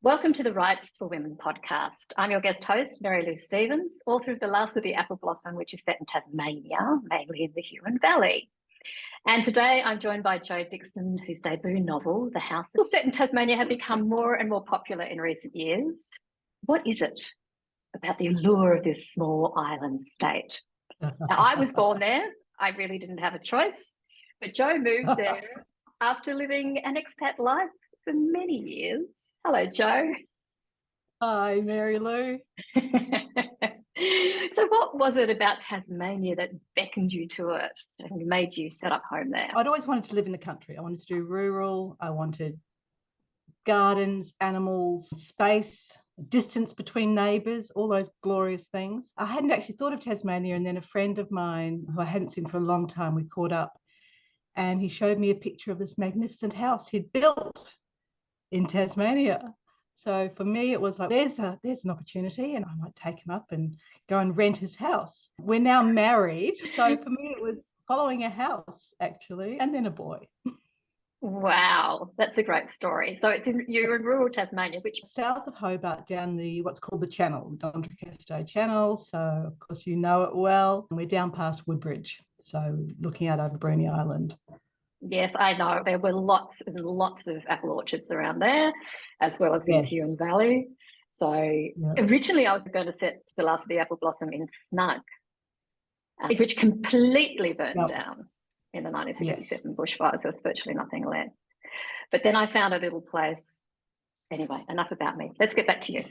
Welcome to the Writes4Women podcast. I'm your guest host, Mary Lou Stevens, author of The Last of the Apple Blossom, which is set in Tasmania, mainly in the Huron Valley. And today I'm joined by Jo Dixon, whose debut novel, The House set in Tasmania, have become more and more popular in recent years. What is it about the allure of this small island state? Now, I was born there. I really didn't have a choice, but Jo moved there after living an expat life for many years. Hello, Jo. Hi, Mary Lou. So what was it about Tasmania that beckoned you to it and made you set up home there? I'd always wanted to live in the country. I wanted to do rural. I wanted gardens, animals, space, distance between neighbours, all those glorious things. I hadn't actually thought of Tasmania, and then a friend of mine who I hadn't seen for a long time, we caught up, and he showed me a picture of this magnificent house he'd built in Tasmania. So for me, it was like, there's an opportunity, and I might take him up and go and rent his house. We're now married. So for me, it was following a house, actually, and then a boy. Wow, that's a great story. So you're in rural Tasmania, which south of Hobart, down the what's called the Channel, the Doncaster Channel. So of course you know it well. And we're down past Woodbridge, so looking out over Bruny Island. Yes, I know. There were lots and lots of apple orchards around there, as well as in the Huron Valley. So originally I was going to set The Last of the Apple Blossom in Snug, which completely burned down in the 1967 bushfires. There was virtually nothing left. But then I found a little place. Anyway, enough about me. Let's get back to you.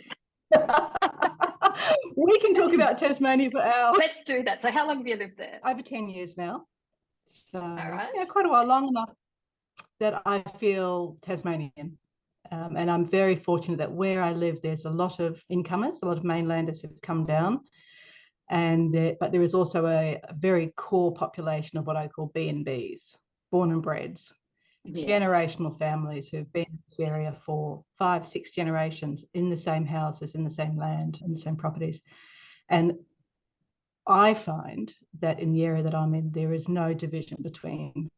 We can talk about Tasmania for hours. Let's do that. So how long have you lived there? Over 10 years now. So right. Yeah, quite a while, long enough that I feel Tasmanian. And I'm very fortunate that where I live, there's a lot of incomers, a lot of mainlanders who've come down. But there is also a very core population of what I call B&Bs, born and breds, generational families who've been in this area for 5-6 generations in the same houses, in the same land, in the same properties. And I find that in the area that I'm in, there is no division between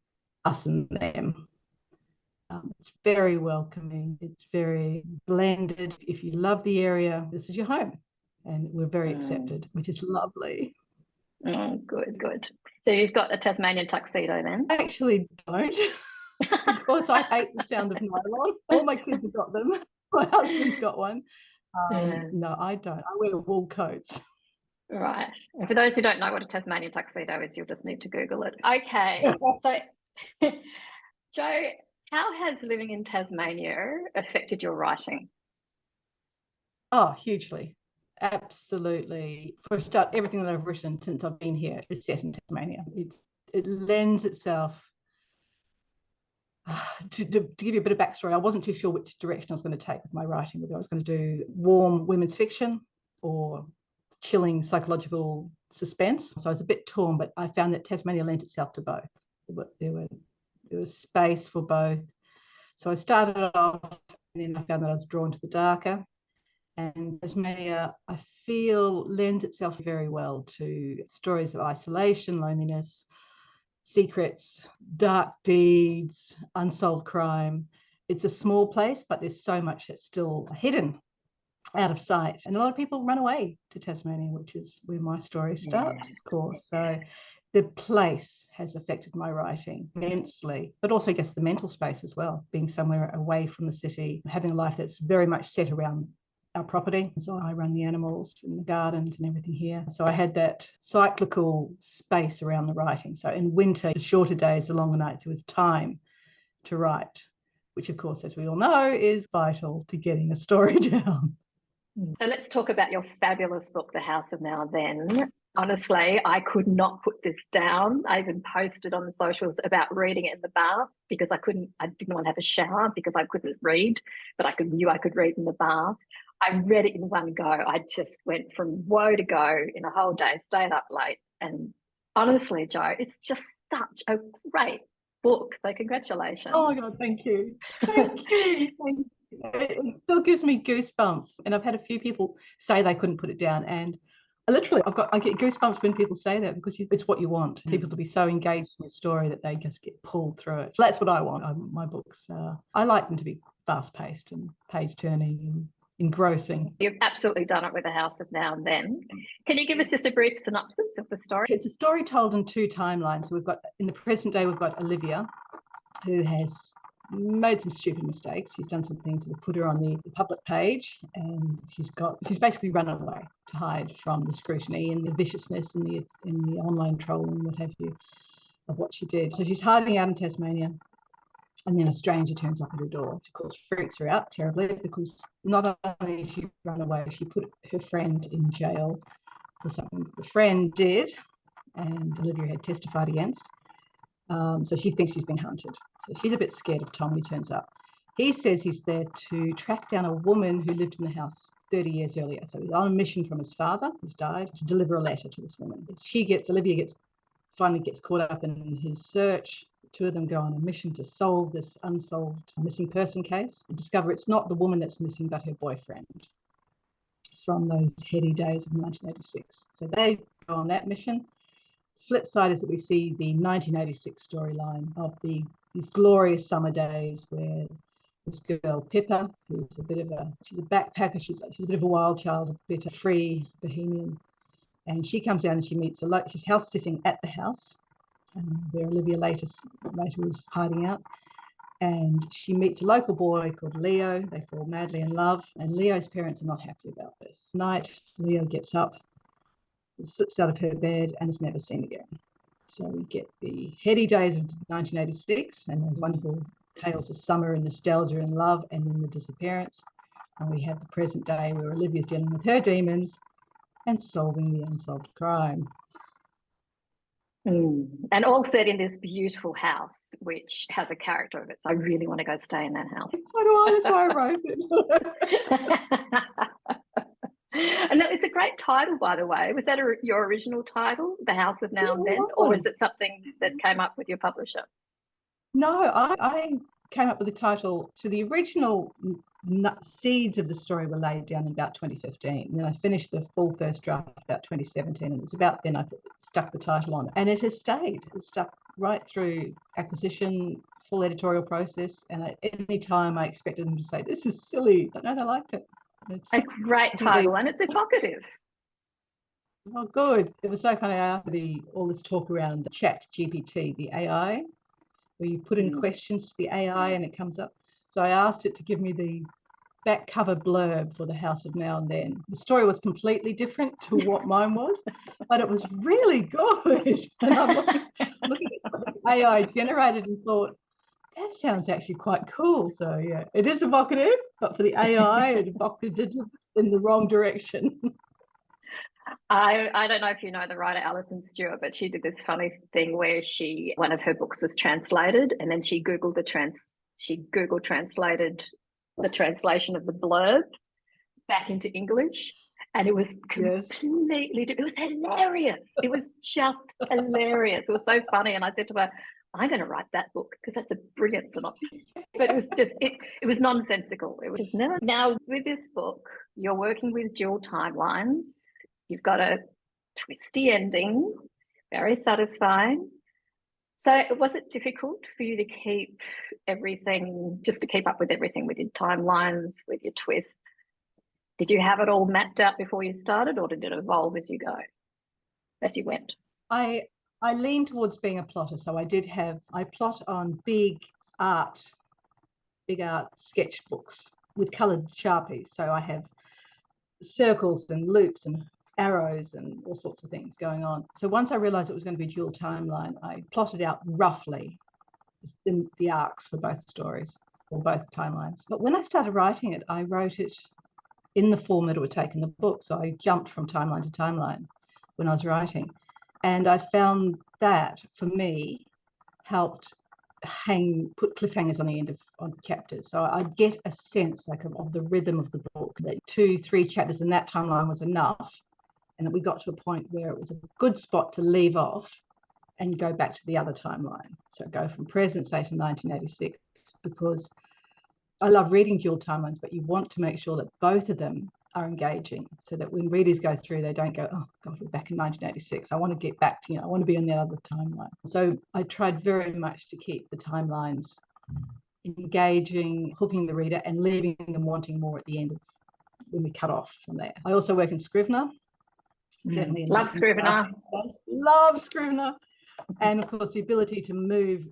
us and them. It's very welcoming. It's very blended. If you love the area, this is your home. And we're very accepted, which is lovely. Good. So you've got a Tasmanian tuxedo then? I actually don't, because I hate the sound of nylon. All my kids have got them. My husband's got one. No, I don't. I wear wool coats. Right. And for those who don't know what a Tasmanian tuxedo is, you'll just need to Google it. Okay. So, Jo, how has living in Tasmania affected your writing? Oh, hugely. Absolutely. For a start, everything that I've written since I've been here is set in Tasmania. It lends itself to give you a bit of backstory. I wasn't too sure which direction I was going to take with my writing, whether I was going to do warm women's fiction or chilling psychological suspense. So I was a bit torn, but I found that Tasmania lent itself to both. There was space for both. So I started off, and then I found that I was drawn to the darker. And Tasmania, I feel, lends itself very well to stories of isolation, loneliness, secrets, dark deeds, unsolved crime. It's a small place, but there's so much that's still hidden, out of sight. And a lot of people run away to Tasmania, which is where my story starts, of course. So the place has affected my writing immensely, but also, I guess, the mental space as well, being somewhere away from the city, having a life that's very much set around our property. So I run the animals and the gardens and everything here. So I had that cyclical space around the writing. So in winter, the shorter days, the longer nights, it was time to write, which, of course, as we all know, is vital to getting a story down. So let's talk about your fabulous book, The House of Now Then. Honestly, I could not put this down. I even posted on the socials about reading it in the bath because I didn't want to have a shower because I couldn't read, but knew I could read in the bath. I read it in one go. I just went from woe to go in a whole day, stayed up late. And honestly, Jo, it's just such a great book. So congratulations. Oh my God, thank you. Thank you. Thank you. It still gives me goosebumps. And I've had a few people say they couldn't put it down. And literally, I get goosebumps when people say that, because it's what you want, people to be so engaged in your story that they just get pulled through it. That's what I want. My books, I like them to be fast-paced and page-turning and engrossing. You've absolutely done it with The House of Now and Then. Can you give us just a brief synopsis of the story? It's a story told in two timelines. So we've got, in the present day, we've got Olivia, who has made some stupid mistakes. She's done some things that have put her on the public page, and she's basically run away to hide from the scrutiny and the viciousness and the online trolling and what have you of what she did. So she's hiding out in Tasmania, and then a stranger turns up at her door, which of course freaks her out terribly, because not only did she run away, she put her friend in jail for something the friend did and Olivia had testified against. So she thinks she's been hunted. So she's a bit scared of Tom when he turns up. He says he's there to track down a woman who lived in the house 30 years earlier. So he's on a mission from his father, who's died, to deliver a letter to this woman. Olivia finally gets caught up in his search. The two of them go on a mission to solve this unsolved missing person case and discover it's not the woman that's missing, but her boyfriend from those heady days of 1986. So they go on that mission. Flip side is that we see the 1986 storyline of these glorious summer days where this girl Pippa, who's she's a backpacker, she's a bit of a wild child, a bit of free bohemian, and she comes down and she's house sitting at the house where Olivia later was hiding out, and she meets a local boy called Leo. They fall madly in love, and Leo's parents are not happy about this. Night, Leo gets up, slips out of her bed, and is never seen again. So we get the heady days of 1986 and those wonderful tales of summer and nostalgia and love, and then the disappearance. And we have the present day where Olivia's dealing with her demons and solving the unsolved crime. And all set in this beautiful house, which has a character of its. I really want to go stay in that house. So do I. That's why I wrote it. And it's a great title, by the way. Was that your original title, The House of Now and Then, or was it something that came up with your publisher? No, I came up with the title. So the original seeds of the story were laid down in about 2015. And then I finished the full first draft about 2017, and it's about then I stuck the title on, and it has stayed. It's stuck right through acquisition, full editorial process, and at any time I expected them to say, "This is silly," but no, they liked it. It's a great title, and it's evocative. Oh, good. It was so funny after all this talk around Chat GPT, the AI, where you put in questions to the AI and it comes up. So I asked it to give me the back cover blurb for The House of Now and Then. The story was completely different to what mine was, but it was really good. And I'm looking at what the AI generated and thought, that sounds actually quite cool. So yeah, it is evocative, but for the AI, it evocated in the wrong direction. I don't know if you know the writer Alison Stewart, but she did this funny thing where one of her books was translated, and then she Google translated the translation of the blurb back into English, and it was completely it was hilarious. It was just hilarious. It was so funny, and I said to her, I'm going to write that book because that's a brilliant synopsis. But it was just it was nonsensical. It was never. Now with this book, you're working with dual timelines. You've got a twisty ending, very satisfying. So was it difficult for you to keep up with everything with your timelines, with your twists? Did you have it all mapped out before you started, or did it evolve as you went? I lean towards being a plotter. So I plot on big art sketchbooks with coloured Sharpies. So I have circles and loops and arrows and all sorts of things going on. So once I realized it was going to be dual timeline, I plotted out roughly in the arcs for both stories or both timelines. But when I started writing it, I wrote it in the form that it would take in the book. So I jumped from timeline to timeline when I was writing. And I found that, for me, helped put cliffhangers on the end of chapters. So I get a sense of the rhythm of the book, that 2-3 chapters in that timeline was enough. And that we got to a point where it was a good spot to leave off and go back to the other timeline. So go from present, say, to 1986, because I love reading dual timelines, but you want to make sure that both of them are engaging, so that when readers go through, they don't go, oh God, we're back in 1986. I want to get back to, I want to be on the other timeline. So I tried very much to keep the timelines engaging, hooking the reader and leaving them wanting more at the end of when we cut off from there. I also work in Scrivener. Love Scrivener. Love Scrivener. And of course, the ability to move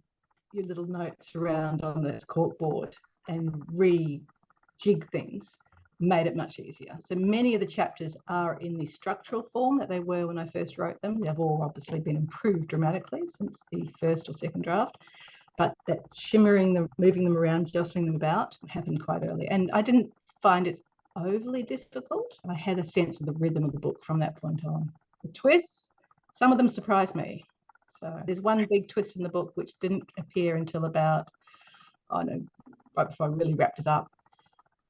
your little notes around on this corkboard and rejig things made it much easier. So many of the chapters are in the structural form that they were when I first wrote them. They've all obviously been improved dramatically since the first or second draft, but that shimmering them, moving them around, jostling them about happened quite early. And I didn't find it overly difficult. I had a sense of the rhythm of the book from that point on. The twists, some of them surprised me. So there's one big twist in the book which didn't appear until about, right before I really wrapped it up.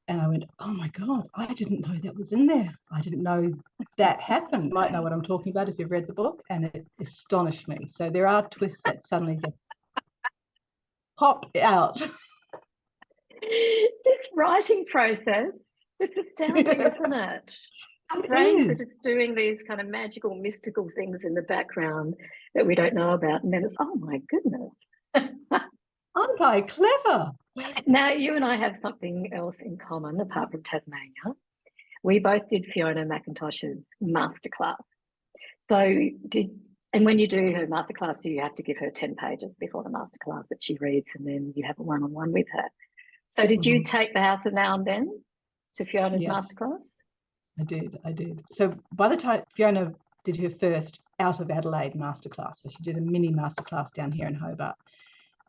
And I went, oh my God, I didn't know that was in there. I didn't know that happened. You might know what I'm talking about if you've read the book, and it astonished me. So there are twists that suddenly just pop out. This writing process, it's astounding, isn't it? Our brains are just doing these kind of magical, mystical things in the background that we don't know about. And then it's, oh my goodness. Aren't I clever? Now, you and I have something else in common apart from Tasmania. We both did Fiona McIntosh's masterclass. And when you do her masterclass, you have to give her 10 pages before the masterclass that she reads, and then you have a one-on-one with her. So did you take The House of Now and Then to Fiona's masterclass? I did. So by the time Fiona did her first out of Adelaide masterclass, so she did a mini masterclass down here in Hobart.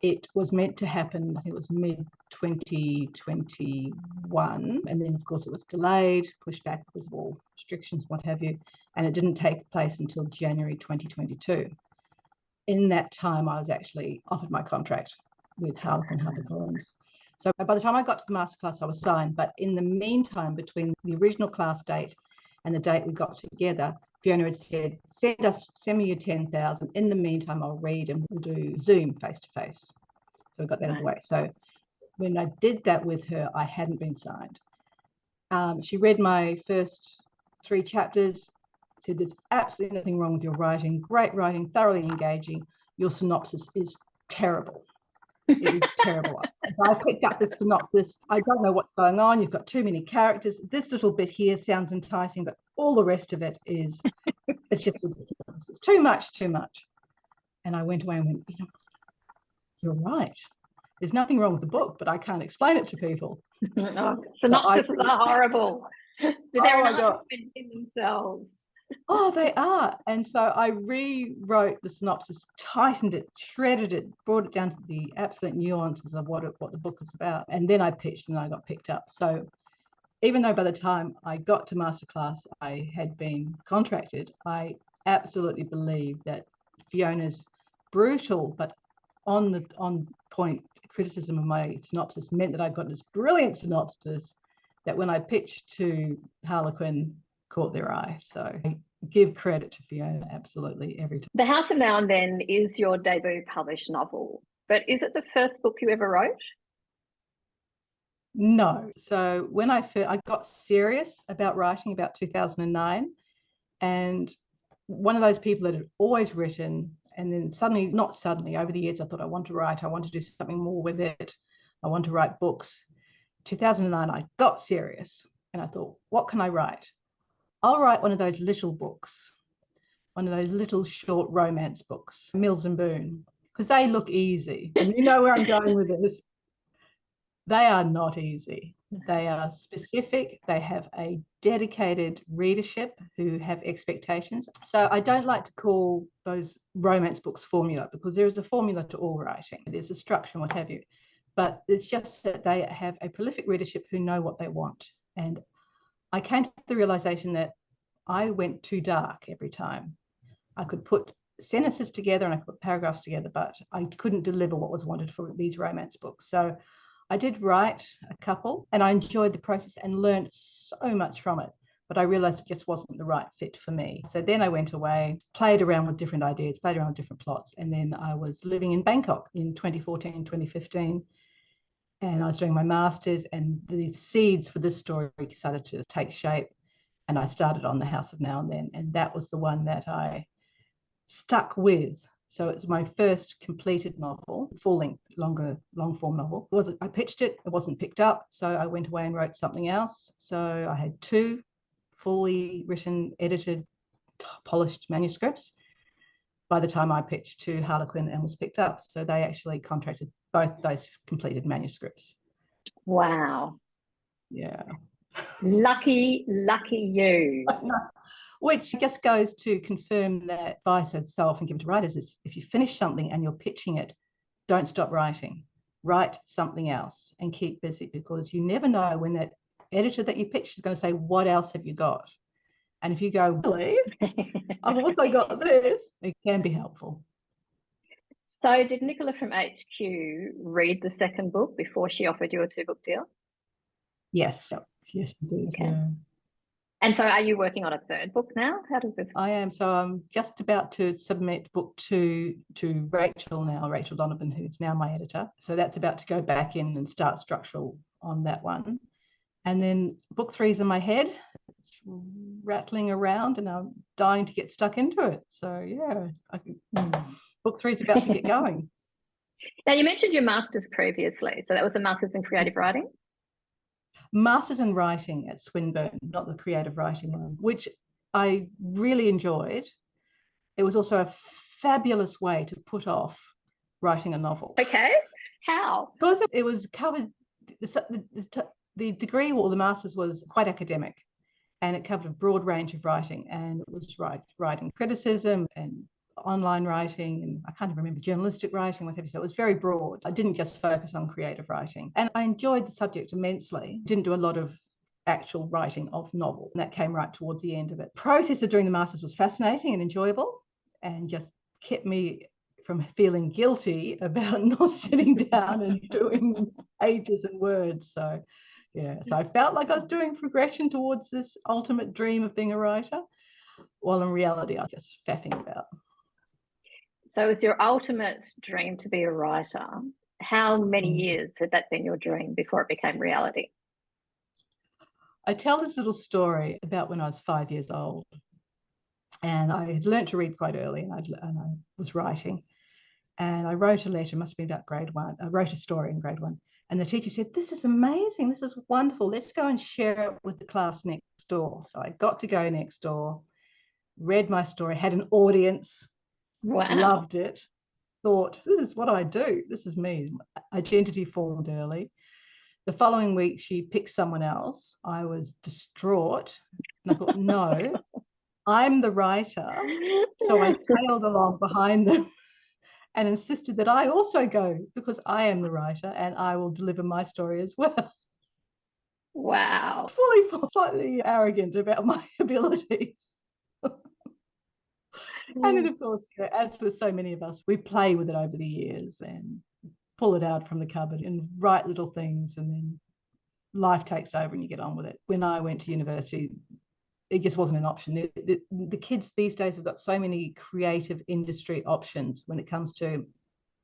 It was meant to happen, I think it was mid-2021, and then of course it was delayed, pushed back because of all restrictions, what have you, and it didn't take place until January 2022. In that time, I was actually offered my contract with Harlequin HarperCollins. So by the time I got to the masterclass, I was signed, but in the meantime, between the original class date and the date we got together, Fiona had said, send me your 10,000. In the meantime, I'll read and we'll do Zoom face-to-face. So we got that out of the way. So when I did that with her, I hadn't been signed. She read my first 3 chapters, said there's absolutely nothing wrong with your writing, great writing, thoroughly engaging. Your synopsis is terrible. It is terrible. I picked up this synopsis. I don't know what's going on. You've got too many characters. This little bit here sounds enticing, but all the rest of it is, it's just ridiculous. It's too much. And I went away and went, you're right. There's nothing wrong with the book, but I can't explain it to people. Synopses are horrible. They're an argument in themselves. Oh, they are. And so I rewrote the synopsis, tightened it, shredded it, brought it down to the absolute nuances of what the book is about. And then I pitched and I got picked up. So even though by the time I got to masterclass, I had been contracted, I absolutely believe that Fiona's brutal but on point criticism of my synopsis meant that I got this brilliant synopsis that when I pitched to Harlequin, caught their eye. So I give credit to Fiona absolutely every time. The House of Now and Then is your debut published novel, but is it the first book you ever wrote? No. So when I got serious about writing about 2009, and one of those people that had always written, and then not suddenly, over the years, I thought I want to write, I want to do something more with it, I want to write books. 2009, I got serious and I thought, what can I write? I'll write one of those little books, one of those little short romance books, Mills and Boon, because they look easy. And you know where I'm going with this. They are not easy. They are specific. They have a dedicated readership who have expectations. So I don't like to call those romance books formula, because there is a formula to all writing. There's a structure and what have you. But it's just that they have a prolific readership who know what they want. And I came to the realization that I went too dark every time. I could put sentences together and I could put paragraphs together, but I couldn't deliver what was wanted for these romance books. So I did write a couple and I enjoyed the process and learned so much from it, but I realized it just wasn't the right fit for me. So then I went away, played around with different ideas, played around with different plots. And then I was living in Bangkok in 2014, 2015. And I was doing my master's, and the seeds for this story started to take shape. And I started on The House of Now and Then. And that was the one that I stuck with So it's my first completed novel, full-length, long form novel. I pitched it, it wasn't picked up, so I went away and wrote something else. So I had 2 fully written, edited, polished manuscripts by the time I pitched to Harlequin and was picked up. So they actually contracted both those completed manuscripts. Wow. Yeah. Lucky you. Which just goes to confirm that advice I so often give to writers is if you finish something and you're pitching it, don't stop writing. Write something else and keep busy, because you never know when that editor that you pitched is going to say, what else have you got? And if you go, really? I've also got this, it can be helpful. So did Nicola from HQ read the second book before she offered you a 2-book deal? Yes. Yes, she did. Okay. Yeah. And so are you working on a 3rd book now? How does this work? I am. So I'm just about to submit book 2 to Rachel Donovan, who's now my editor. So that's about to go back in and start structural on that one. And then book 3 is in my head. It's rattling around and I'm dying to get stuck into it. So yeah, book 3 is about to get going. Now, you mentioned your master's previously. So that was a master's in creative writing? Master's in writing at Swinburne, not the creative writing one, which I really enjoyed. It was also a fabulous way to put off writing a novel. Okay. How? Because it was covered, the degree or the master's was quite academic, and it covered a broad range of writing, and it was writing criticism and online writing, and I can't even remember, journalistic writing, what have you. So it was very broad. I didn't just focus on creative writing, and I enjoyed the subject immensely. Didn't do a lot of actual writing of novel, and that came right towards the end of it. The process of doing the masters was fascinating and enjoyable, and just kept me from feeling guilty about not sitting down and doing pages and words. So yeah, so I felt like I was doing progression towards this ultimate dream of being a writer, while in reality I was just faffing about. So it's your ultimate dream to be a writer. How many years had that been your dream before it became reality? I tell this little story about when I was 5 years old, and I had learnt to read quite early, and I was writing, and I wrote a letter, must have been about grade 1. I wrote a story in grade 1, and the teacher said, this is amazing, this is wonderful, let's go and share it with the class next door. So I got to go next door, read my story, had an audience. Wow. Loved it, thought, this is what I do, this is me. Identity formed early. The following week she picked someone else. I was distraught, and I thought, no, I'm the writer. So I tailed along behind them and insisted that I also go, because I am the writer and I will deliver my story as well. Wow. Fully slightly arrogant about my abilities. And then, of course, as with so many of us, we play with it over the years and pull it out from the cupboard and write little things, and then life takes over and you get on with it. When I went to university, it just wasn't an option. The kids these days have got so many creative industry options when it comes to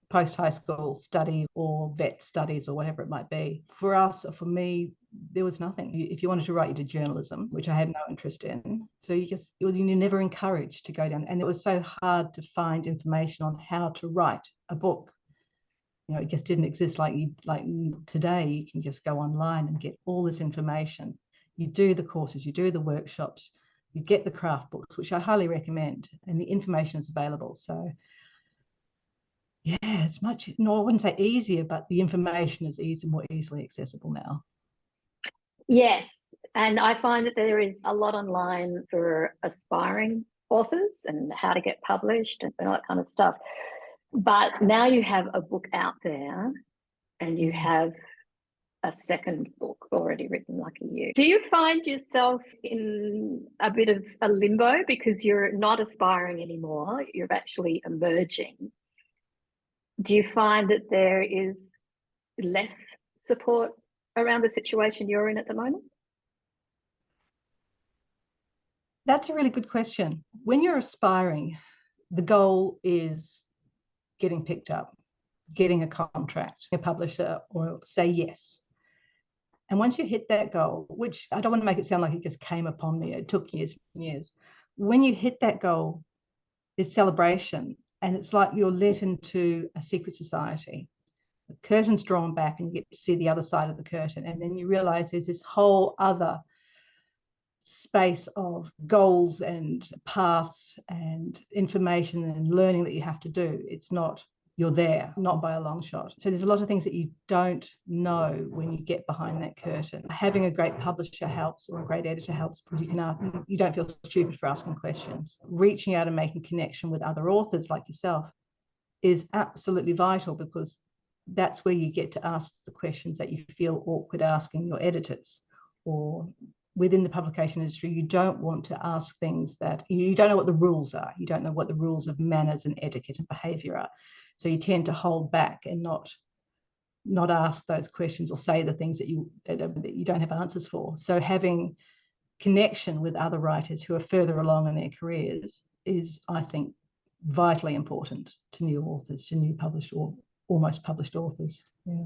post-high school study or vet studies or whatever it might be. For us, or for me, there was nothing. If you wanted to write, you did journalism, which I had no interest in. So you're never encouraged to go down. And it was so hard to find information on how to write a book. It just didn't exist like today. You can just go online and get all this information. You do the courses, you do the workshops, you get the craft books, which I highly recommend, and the information is available. So yeah, it's much, no, I wouldn't say easier, but the information is more easily accessible now. Yes, and I find that there is a lot online for aspiring authors and how to get published and all that kind of stuff. But now you have a book out there and you have a second book already written, lucky you. Do you find yourself in a bit of a limbo because you're not aspiring anymore, you're actually emerging? Do you find that there is less support around the situation you're in at the moment? That's a really good question. When you're aspiring, the goal is getting picked up, getting a contract, a publisher, or say yes. And once you hit that goal, which I don't want to make it sound like it just came upon me, it took years and years. When you hit that goal, it's celebration. And it's like you're let into a secret society. The curtain's drawn back and you get to see the other side of the curtain. And then you realize there's this whole other space of goals and paths and information and learning that you have to do. It's not you're there, not by a long shot. So there's a lot of things that you don't know when you get behind that curtain. Having a great publisher helps, or a great editor helps, because you don't feel stupid for asking questions. Reaching out and making connection with other authors like yourself is absolutely vital, because that's where you get to ask the questions that you feel awkward asking your editors. Or within the publication industry, you don't want to ask things that you don't know what the rules are. You don't know what the rules of manners and etiquette and behavior are. So you tend to hold back and not ask those questions, or say the things that you don't have answers for. So having connection with other writers who are further along in their careers is, I think, vitally important to new authors, to new published or almost published authors. Yeah.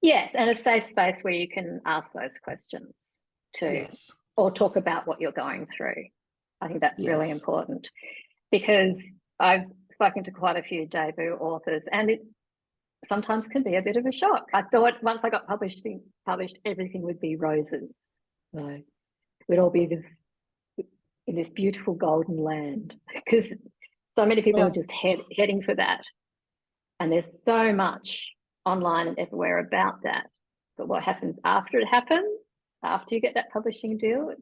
Yes, and a safe space where you can ask those questions too, Yes. or talk about what you're going through. I think that's really Yes. important, because I've spoken to quite a few debut authors, and it sometimes can be a bit of a shock. I thought once I got published, everything would be roses. So we'd all be in this beautiful golden land, because so many people are just heading for that. And there's so much online and everywhere about that. But what happens after it happens, after you get that publishing deal,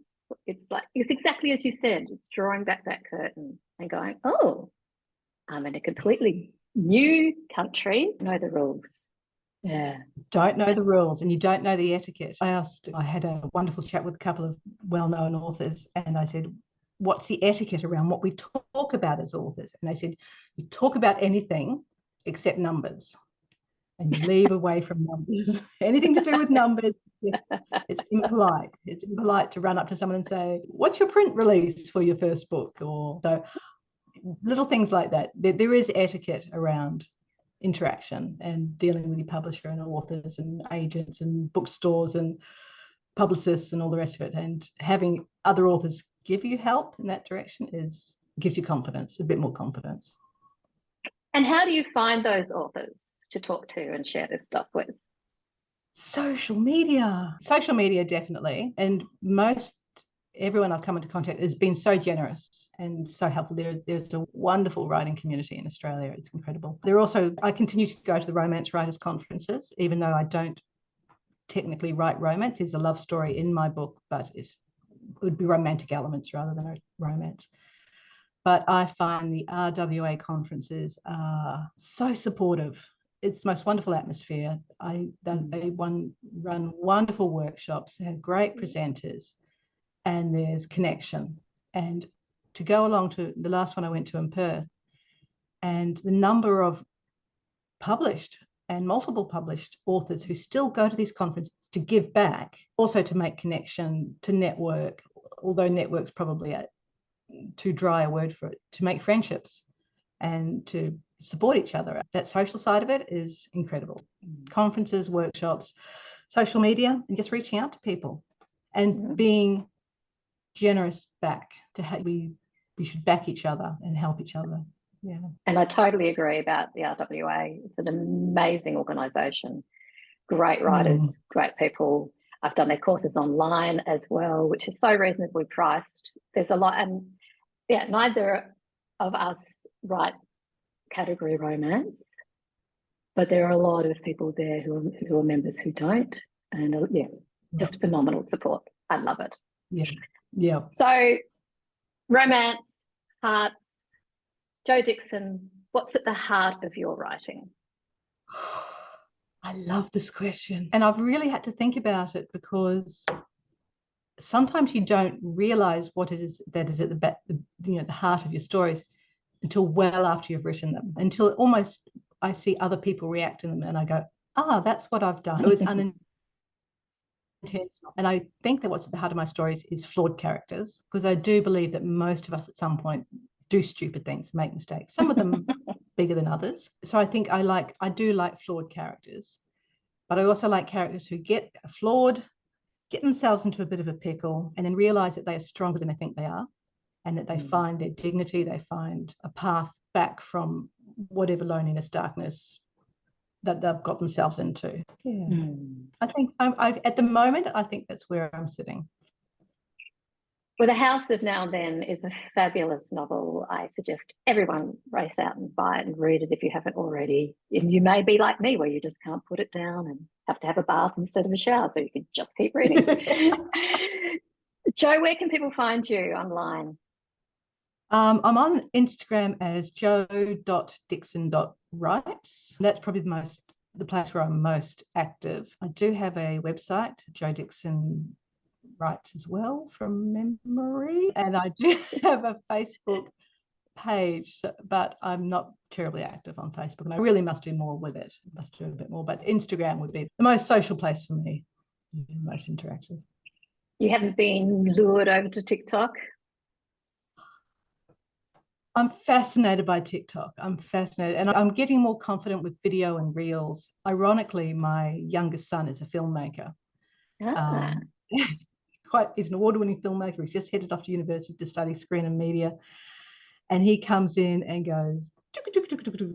it's exactly as you said, it's drawing back that curtain and going, oh, I'm in a completely new country, know the rules. Yeah. Don't know the rules, and you don't know the etiquette. I had a wonderful chat with a couple of well-known authors, and I said, what's the etiquette around what we talk about as authors? And they said, you talk about anything except numbers, and you leave away from numbers. Anything to do with numbers, it's impolite. It's impolite to run up to someone and say, what's your print release for your first book? Or so little things like that. There is etiquette around interaction and dealing with your publisher and authors and agents and bookstores and publicists and all the rest of it. And having other authors give you help in that direction gives you confidence, a bit more confidence. And how do you find those authors to talk to and share this stuff with? Social media, definitely. And everyone I've come into contact has been so generous and so helpful. There's a wonderful writing community in Australia. It's incredible. I continue to go to the romance writers conferences, even though I don't technically write romance. There's a love story in my book, but it would be romantic elements rather than a romance. But I find the RWA conferences are so supportive. It's the most wonderful atmosphere. They run wonderful workshops, they have great presenters, and there's connection. And to go along to the last one I went to in Perth, and the number of published and multiple published authors who still go to these conferences to give back, also to make connection, to network, although network's probably too dry a word for it, to make friendships and to support each other. That social side of it is incredible. Conferences, workshops, social media, and just reaching out to people and being generous back. We should back each other and help each other. Yeah. And I totally agree about the RWA. It's an amazing organisation. Great writers, great people. I've done their courses online as well, which is so reasonably priced. There's a lot, and yeah, neither of us write category romance, but there are a lot of people there who are members who don't, and just phenomenal support. I love it. Yeah. So, romance, hearts, Jo Dixon, what's at the heart of your writing? I love this question, and I've really had to think about it, because sometimes you don't realize what it is that is at the back, the heart of your stories, until well after you've written them, until almost I see other people react to them and I go, that's what I've done. It was unintentional. And I think that what's at the heart of my stories is flawed characters, because I do believe that most of us at some point do stupid things, make mistakes, some of them bigger than others. So I think I do like flawed characters, but I also like characters who get flawed, get themselves into a bit of a pickle, and then realize that they are stronger than they think they are, and that they find their dignity, they find a path back from whatever loneliness, darkness that they've got themselves into. Yeah. I think at the moment, I think that's where I'm sitting. Well, The House of Now and Then is a fabulous novel. I suggest everyone race out and buy it and read it if you haven't already. And you may be like me, where you just can't put it down and have to have a bath instead of a shower, so you can just keep reading. Jo, where can people find you online? I'm on Instagram as jo.dixon.writes. That's probably the place where I'm most active. I do have a website, Jo Dixon Writes as well, from memory, and I do have a Facebook page, but I'm not terribly active on Facebook, and I really must do more with it. Must do a bit more, but Instagram would be the most social place for me, most interactive. You haven't been lured over to TikTok? I'm fascinated by TikTok. I'm fascinated, and I'm getting more confident with video and reels. Ironically, my youngest son is a filmmaker. He's an award-winning filmmaker. He's just headed off to university to study screen and media, and he comes in and goes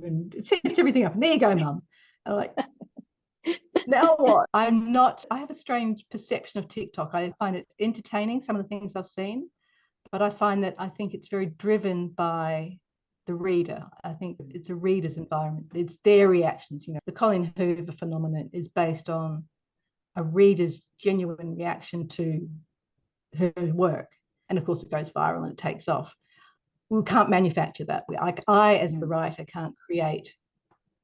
and sets everything up. And there you go, Mum. And I'm like, now what? I have a strange perception of TikTok. I find it entertaining, some of the things I've seen, but I think it's very driven by the reader. I think it's a reader's environment. It's their reactions. The Colin Hoover phenomenon is based on a reader's genuine reaction to her work, and of course it goes viral and it takes off. We can't manufacture that. I as the writer can't create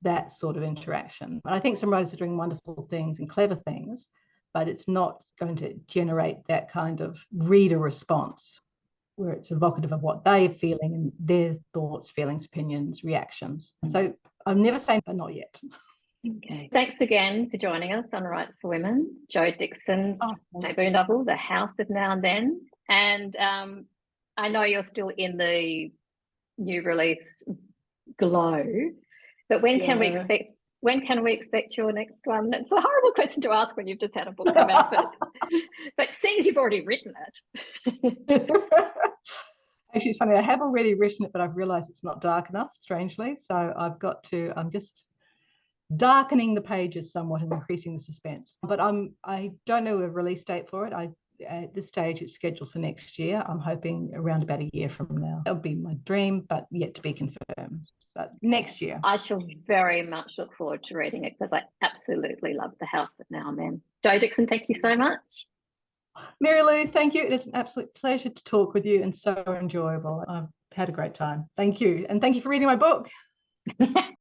that sort of interaction. And I think some writers are doing wonderful things and clever things, but it's not going to generate that kind of reader response where it's evocative of what they are feeling and their thoughts, feelings, opinions, reactions. So I'm never saying, but not yet. Okay. Thanks again for joining us on Writes for Women. Jo Dixon's debut novel, The House of Now and Then. And I know you're still in the new release glow, but when can we expect your next one? It's a horrible question to ask when you've just had a book come out, but seeing as you've already written it. Actually, it's funny. I have already written it, but I've realised it's not dark enough, strangely. So I'm just darkening the pages somewhat and increasing the suspense. But I don't know a release date for it. At this stage, it's scheduled for next year. I'm hoping around about a year from now. That would be my dream, but yet to be confirmed. But next year. I shall very much look forward to reading it, because I absolutely love The House of Now and Then. Jo Dixon, thank you so much. Mary Lou, thank you. It is an absolute pleasure to talk with you and so enjoyable. I've had a great time. Thank you. And thank you for reading my book.